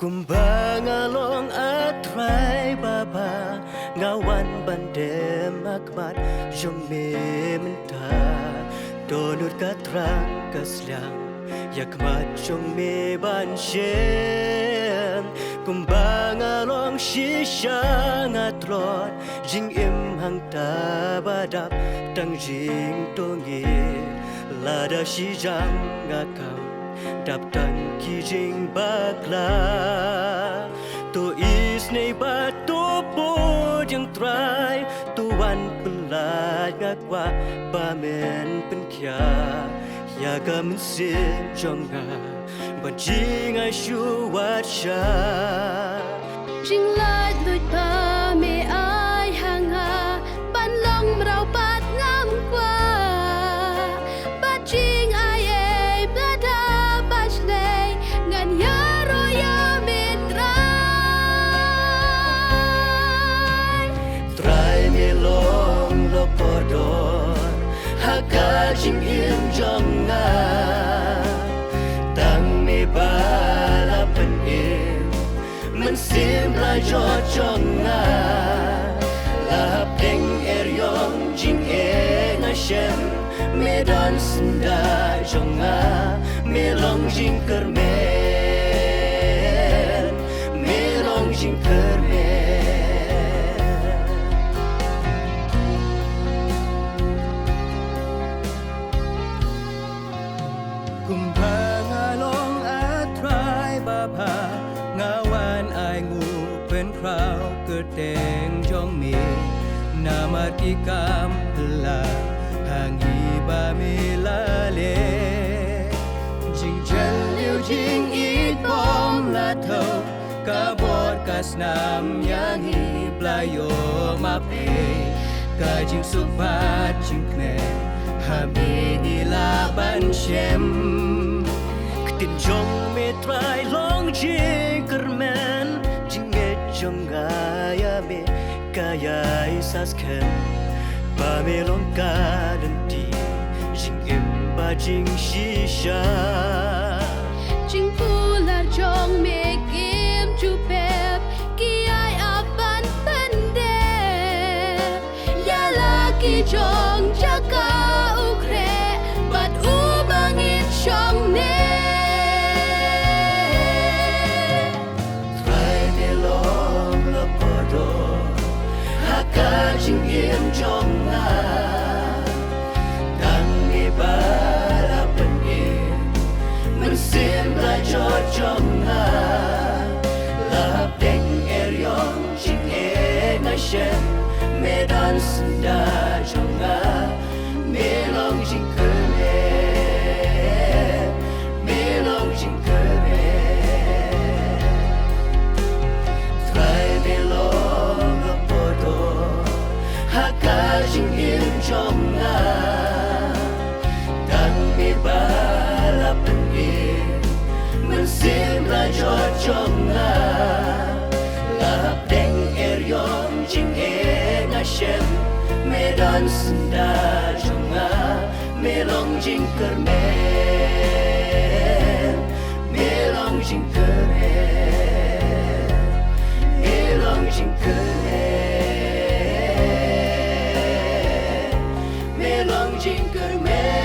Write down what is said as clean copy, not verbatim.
Kumbang along atrai baba ngawan bandem akmat jong me menta donut katrang kaslang yakmat jong me ban shen kumbang along shisha ngatrot jing im hang ta badap tang jing tongi lada shijang ngakam đạp tận khi jing bakla to is nei ba to po jang try to wan pelai ngakwa ba men pen kya ya ga men sin jong ga ba jing ai shu wat sha jing lai đôi ta me ai hang ha ban long rau bat ngam qua bat jing ai e blada bashlei ngan ya ro ya me try me long lo podor haka jing in jong nga tang me bala pen im men sim la jo jong nga la peng yong jing e nga shem me dan senda jong nga me long jing kermen me long jing kermen kumbang along atrai baba ngawan ai ngu pen krau keteng jong mi namatikam la hangi ba mi la le jing chen liu jing it bom la tho ka bot ka snam yang hi blayo ma pe ka jing su bat jing kne ha mi ni la ban shem tin jong me try long jing kermen jing et jong gaya me kaya isas ken ba me long ka den ti jing im ba jing shisha jing pular jong me kim chu pep ki ai apan pande ya la ki jong jaka ukre bat u bangit shong ne jing im jong na tang ni bala pen im men sim la jo jong na la deng yong jing e na shem me dan senda jong na me long jing kene me long jing kene try me long apoto haka jing im jong na tang mi bala pen im men sim la jo jong na la deng yong jing e na shem me dan senda jong na me long jing kermen me long jing kermen me long jing kermen long jing kermen